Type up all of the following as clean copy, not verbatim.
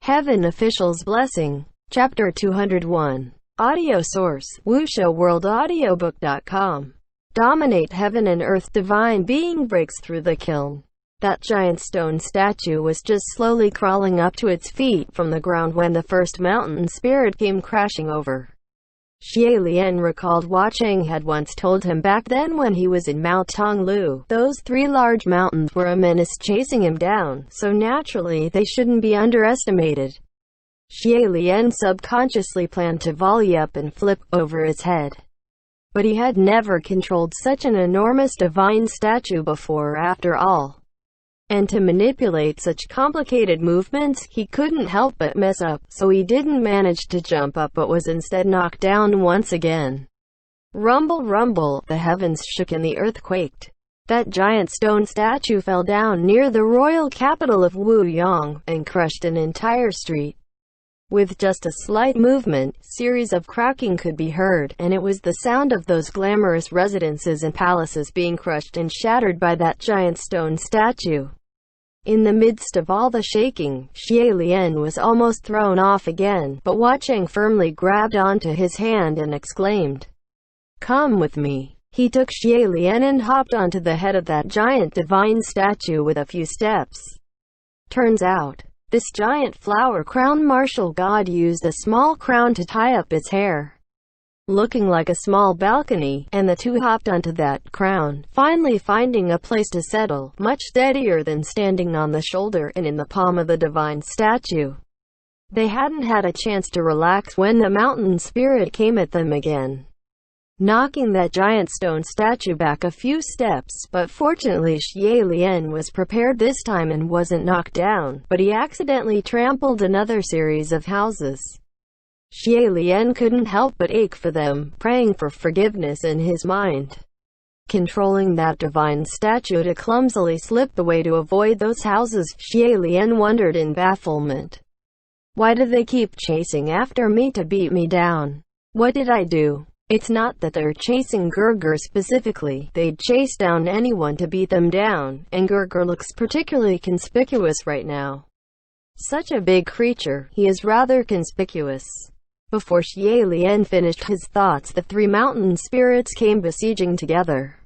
Heaven Official's Blessing. Chapter 201. Audio source: WuShoWorldAudiobook.com. Dominate heaven and earth. Divine being breaks through the kiln. That giant stone statue was just slowly crawling up to its feet from the ground when the first mountain spirit came crashing over. Xie Lian recalled what Chang had once told him back then when he was in Mount Tonglu. Those three large mountains were a menace chasing him down, so naturally they shouldn't be underestimated. Xie Lian subconsciously planned to volley up and flip over its head. But he had never controlled such an enormous divine statue before after all. And to manipulate such complicated movements, he couldn't help but mess up, so he didn't manage to jump up but was instead knocked down once again. Rumble, rumble, the heavens shook and the earth quaked. That giant stone statue fell down near the royal capital of Wuyang, and crushed an entire street. With just a slight movement, series of cracking could be heard, and it was the sound of those glamorous residences and palaces being crushed and shattered by that giant stone statue. In the midst of all the shaking, Xie Lian was almost thrown off again, but Hua Cheng firmly grabbed onto his hand and exclaimed, "Come with me." He took Xie Lian and hopped onto the head of that giant divine statue with a few steps. Turns out, this giant flower-crowned martial god used a small crown to tie up its hair, looking like a small balcony, and the two hopped onto that crown, finally finding a place to settle, much steadier than standing on the shoulder and in the palm of the divine statue. They hadn't had a chance to relax when the mountain spirit came at them again, knocking that giant stone statue back a few steps, but fortunately Xie Lian was prepared this time and wasn't knocked down, but he accidentally trampled another series of houses. Xie Lian couldn't help but ache for them, praying for forgiveness in his mind. Controlling that divine statue to clumsily slip away to avoid those houses, Xie Lian wondered in bafflement. Why do they keep chasing after me to beat me down? What did I do? It's not that they're chasing Gerger specifically, they'd chase down anyone to beat them down, and Gerger looks particularly conspicuous right now. Such a big creature, he is rather conspicuous. Before Xie Lian finished his thoughts, the three mountain spirits came besieging together,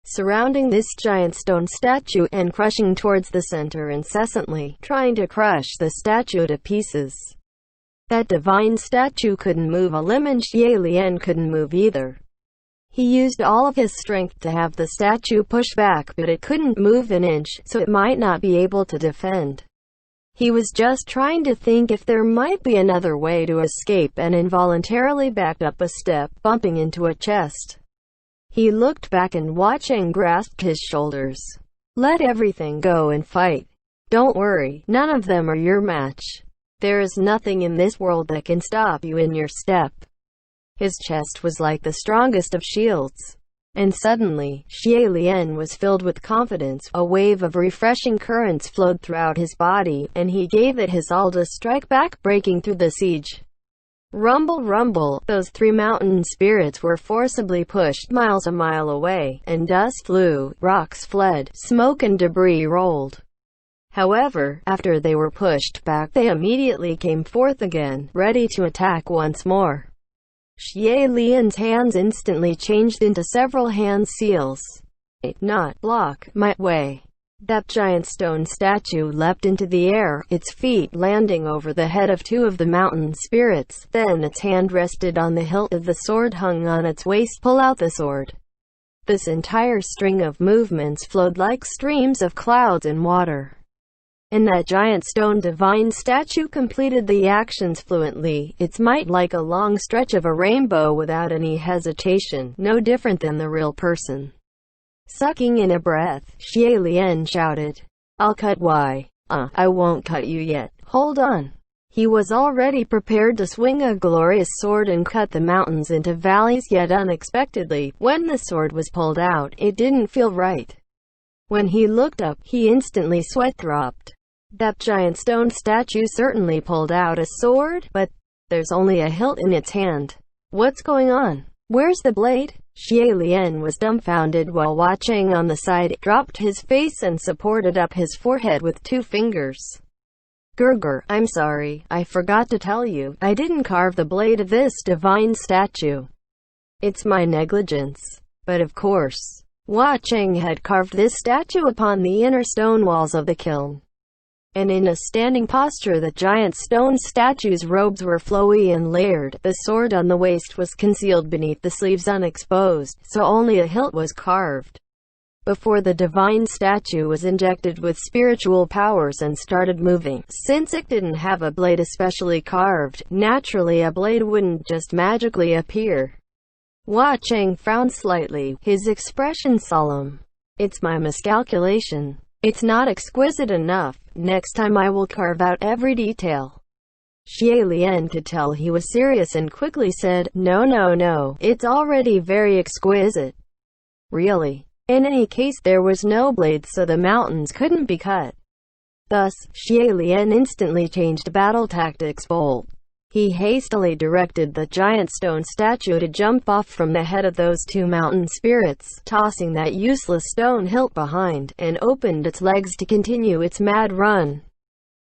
surrounding this giant stone statue and crushing towards the center incessantly, trying to crush the statue to pieces. That divine statue couldn't move a limb and Xie Lian couldn't move either. He used all of his strength to have the statue push back, but it couldn't move an inch, so it might not be able to defend. He was just trying to think if there might be another way to escape and involuntarily backed up a step, bumping into a chest. He looked back and Hua Cheng grasped his shoulders. "Let everything go and fight. Don't worry, none of them are your match. There is nothing in this world that can stop you in your step." His chest was like the strongest of shields. And suddenly, Xie Lian was filled with confidence. A wave of refreshing currents flowed throughout his body, and he gave it his all to strike back, breaking through the siege. Rumble, rumble, those three mountain spirits were forcibly pushed a mile away, and dust flew, rocks fled, smoke and debris rolled. However, after they were pushed back, they immediately came forth again, ready to attack once more. Xie Lian's hands instantly changed into several hand seals. Not block my way. That giant stone statue leapt into the air, its feet landing over the head of two of the mountain spirits. Then its hand rested on the hilt of the sword hung on its waist. Pull out the sword. This entire string of movements flowed like streams of clouds and water. And that giant stone divine statue completed the actions fluently, its might like a long stretch of a rainbow without any hesitation, no different than the real person. Sucking in a breath, Xie Lian shouted, "I'll cut why? I won't cut you yet, hold on." He was already prepared to swing a glorious sword and cut the mountains into valleys, yet unexpectedly, when the sword was pulled out, it didn't feel right. When he looked up, he instantly sweat-dropped. That giant stone statue certainly pulled out a sword, but there's only a hilt in its hand. What's going on? Where's the blade? Xie Lian was dumbfounded while Hua Cheng on the side dropped his face and supported up his forehead with two fingers. Gurgur, I'm sorry, I forgot to tell you, I didn't carve the blade of this divine statue. It's my negligence. But of course, Hua Cheng had carved this statue upon the inner stone walls of the kiln. And in a standing posture, the giant stone statue's robes were flowy and layered. The sword on the waist was concealed beneath the sleeves unexposed, so only a hilt was carved. Before the divine statue was injected with spiritual powers and started moving. Since it didn't have a blade especially carved, naturally a blade wouldn't just magically appear. Hua Cheng frowned slightly, his expression solemn. It's my miscalculation. It's not exquisite enough. Next time I will carve out every detail. Xie Lian could tell he was serious and quickly said, No, it's already very exquisite. Really? In any case, there was no blade, so the mountains couldn't be cut. Thus, Xie Lian instantly changed battle tactics bold. He hastily directed the giant stone statue to jump off from the head of those two mountain spirits, tossing that useless stone hilt behind, and opened its legs to continue its mad run.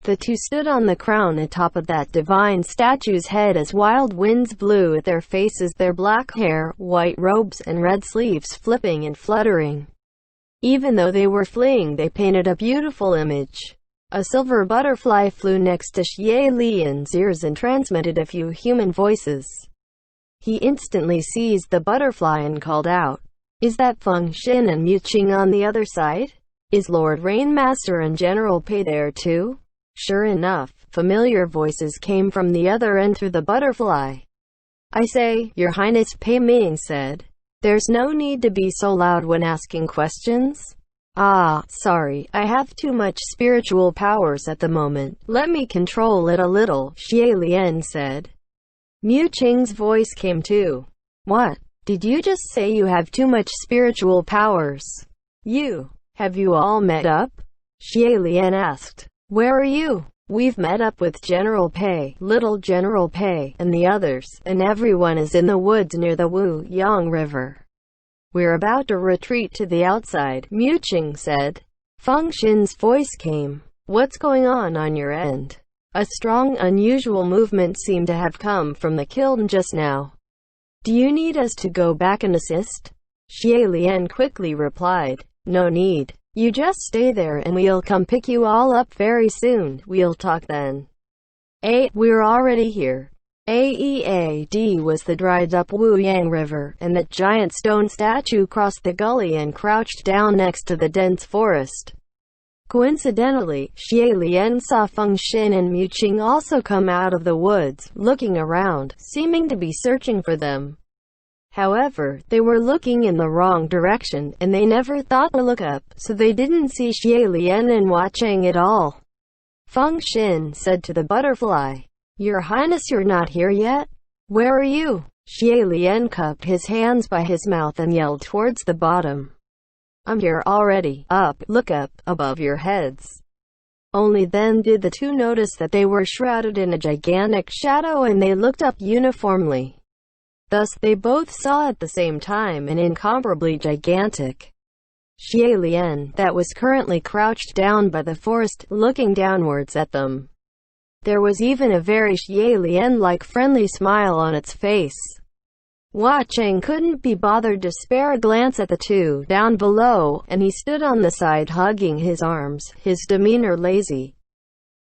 The two stood on the crown atop of that divine statue's head as wild winds blew at their faces, their black hair, white robes, and red sleeves flipping and fluttering. Even though they were fleeing, they painted a beautiful image. A silver butterfly flew next to Xie Lian's ears and transmitted a few human voices. He instantly seized the butterfly and called out, Is that Feng Xin and Mu Qing on the other side? Is Lord Rainmaster and General Pei there too? Sure enough, familiar voices came from the other end through the butterfly. I say, Your Highness, Pei Ming said. There's no need to be so loud when asking questions. Ah, sorry, I have too much spiritual powers at the moment. Let me control it a little, Xie Lian said. Mu Qing's voice came too. What? Did you just say you have too much spiritual powers? Have you all met up? Xie Lian asked. Where are you? We've met up with General Pei, Little General Pei, and the others, and everyone is in the woods near the Wu Yang River. We're about to retreat to the outside, Mu Qing said. Feng Xin's voice came. What's going on your end? A strong, unusual movement seemed to have come from the kiln just now. Do you need us to go back and assist? Xie Lian quickly replied. No need. You just stay there and we'll come pick you all up very soon. We'll talk then. We're already here. AEAD was the dried-up Wu Yang River, and that giant stone statue crossed the gully and crouched down next to the dense forest. Coincidentally, Xie Lian saw Feng Xin and Mu Qing also come out of the woods, looking around, seeming to be searching for them. However, they were looking in the wrong direction, and they never thought to look up, so they didn't see Xie Lian and Hua Cheng at all. Feng Xin said to the butterfly, Your Highness, you're not here yet? Where are you? Xie Lian cupped his hands by his mouth and yelled towards the bottom. I'm here already. Up, look up, above your heads. Only then did the two notice that they were shrouded in a gigantic shadow, and they looked up uniformly. Thus, they both saw at the same time an incomparably gigantic Xie Lian that was currently crouched down by the forest, looking downwards at them. There was even a very Xie Lian-like friendly smile on its face. Hua Cheng couldn't be bothered to spare a glance at the two down below, and he stood on the side hugging his arms, his demeanor lazy.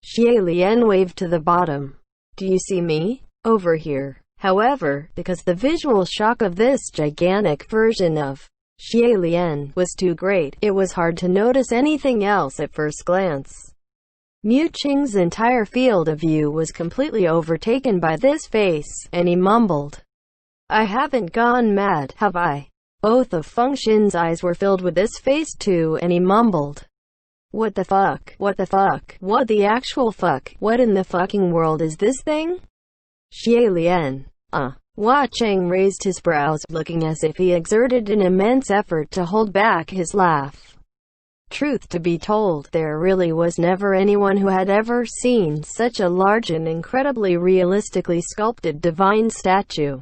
Xie Lian waved to the bottom. Do you see me? Over here. However, because the visual shock of this gigantic version of Xie Lian was too great, it was hard to notice anything else at first glance. Mu Qing's entire field of view was completely overtaken by this face, and he mumbled, I haven't gone mad, have I? Both of Feng Xin's eyes were filled with this face too, and he mumbled, What the fuck? What the fuck? What the actual fuck? What in the fucking world is this thing? Xie Lian. Hua Cheng raised his brows, looking as if he exerted an immense effort to hold back his laugh. Truth to be told, there really was never anyone who had ever seen such a large and incredibly realistically sculpted divine statue.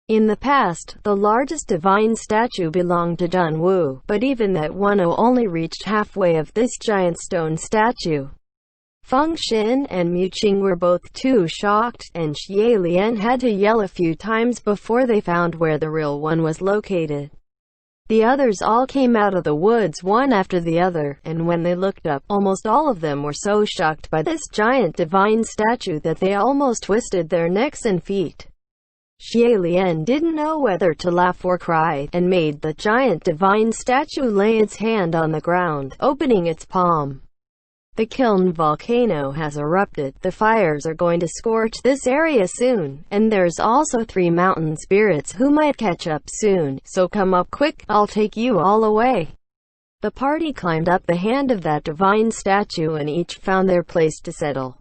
In the past, the largest divine statue belonged to Dun Wu, but even that one only reached halfway of this giant stone statue. Feng Xin and Mu Qing were both too shocked, and Xie Lian had to yell a few times before they found where the real one was located. The others all came out of the woods one after the other, and when they looked up, almost all of them were so shocked by this giant divine statue that they almost twisted their necks and feet. Xie Lian didn't know whether to laugh or cry, and made the giant divine statue lay its hand on the ground, opening its palm. The Kiln volcano has erupted. The fires are going to scorch this area soon, and there's also 3 mountain spirits who might catch up soon, so come up quick, I'll take you all away. The party climbed up the hand of that divine statue and each found their place to settle.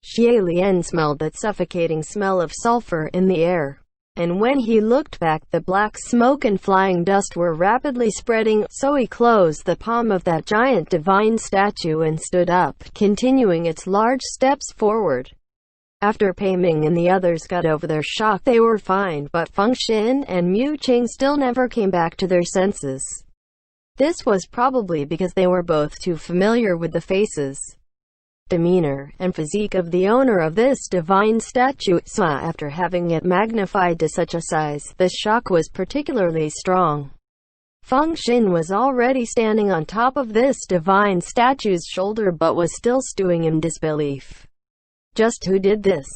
Xie Lian smelled that suffocating smell of sulfur in the air, and when he looked back, the black smoke and flying dust were rapidly spreading, so he closed the palm of that giant divine statue and stood up, continuing its large steps forward. After Pei Ming and the others got over their shock, they were fine, but Feng Xin and Mu Qing still never came back to their senses. This was probably because they were both too familiar with the faces, demeanor, and physique of the owner of this divine statue, so after having it magnified to such a size, the shock was particularly strong. Feng Xin was already standing on top of this divine statue's shoulder but was still stewing in disbelief. Just who did this?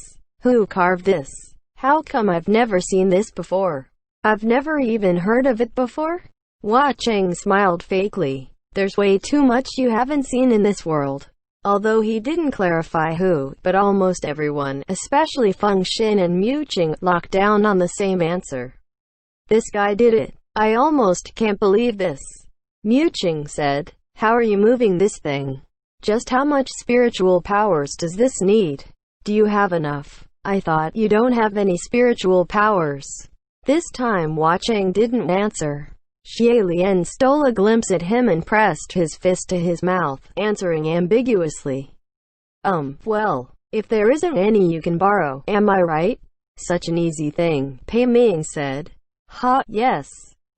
Who carved this? How come I've never seen this before? I've never even heard of it before? Hua Cheng smiled fakely. There's way too much you haven't seen in this world. Although he didn't clarify who, but almost everyone, especially Feng Xin and Mu Qing, locked down on the same answer. This guy did it. I almost can't believe this. Mu Qing said. How are you moving this thing? Just how much spiritual powers does this need? Do you have enough? I thought you don't have any spiritual powers. This time Hua Cheng didn't answer. Xie Lian stole a glimpse at him and pressed his fist to his mouth, answering ambiguously. Well, if there isn't any you can borrow, am I right? Such an easy thing, Pei Ming said. Yes.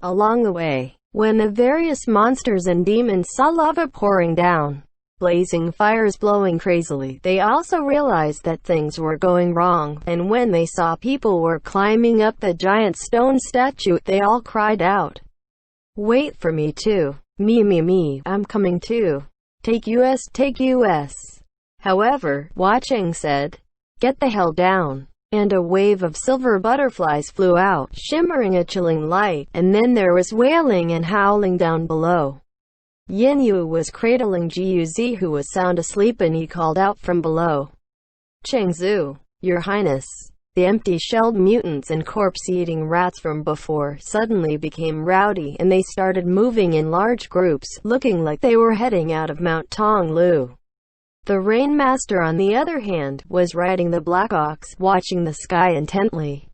Along the way, when the various monsters and demons saw lava pouring down, blazing fires blowing crazily, they also realized that things were going wrong, and when they saw people were climbing up the giant stone statue, they all cried out, "Wait for me too. Me, I'm coming too. Take us. However, Hua Cheng said, "Get the hell down." And a wave of silver butterflies flew out, shimmering a chilling light, and then there was wailing and howling down below. Yin Yu was cradling Jiuzi, who was sound asleep, and he called out from below, "Chengzu, Your Highness." The empty-shelled mutants and corpse-eating rats from before suddenly became rowdy, and they started moving in large groups, looking like they were heading out of Mount Tonglu. The Rainmaster, on the other hand, was riding the black ox, watching the sky intently.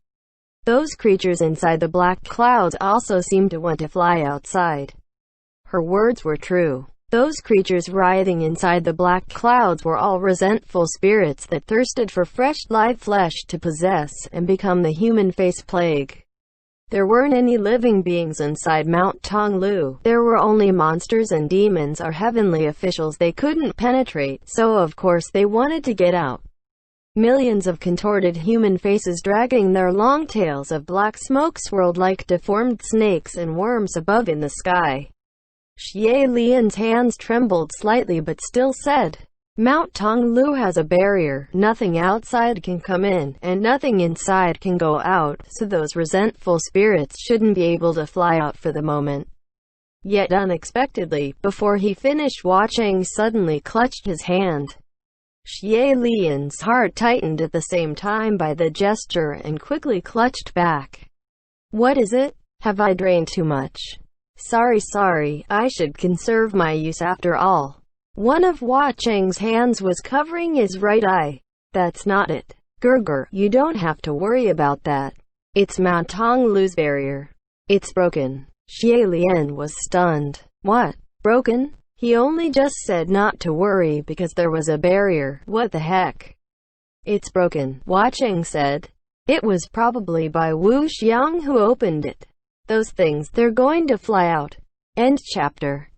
Those creatures inside the black clouds also seemed to want to fly outside. Her words were true. Those creatures writhing inside the black clouds were all resentful spirits that thirsted for fresh, live flesh to possess and become the human face plague. There weren't any living beings inside Mount Tonglu. There were only monsters and demons or heavenly officials they couldn't penetrate, so of course they wanted to get out. Millions of contorted human faces dragging their long tails of black smoke swirled like deformed snakes and worms above in the sky. Xie Lian's hands trembled slightly but still said, "Mount Tonglu has a barrier. Nothing outside can come in, and nothing inside can go out, so those resentful spirits shouldn't be able to fly out for the moment." Yet unexpectedly, before he finished, Hua Cheng suddenly clutched his hand. Xie Lian's heart tightened at the same time by the gesture and quickly clutched back. "What is it? Have I drained too much? Sorry, I should conserve my use after all." One of Hua Cheng's hands was covering his right eye. "That's not it. Gerger, you don't have to worry about that. It's Mount Tonglu's barrier. It's broken." Xie Lian was stunned. "What? Broken? He only just said not to worry because there was a barrier. What the heck?" "It's broken," Hua Cheng said. "It was probably by Wu Xiang who opened it. Those things, they're going to fly out." End chapter.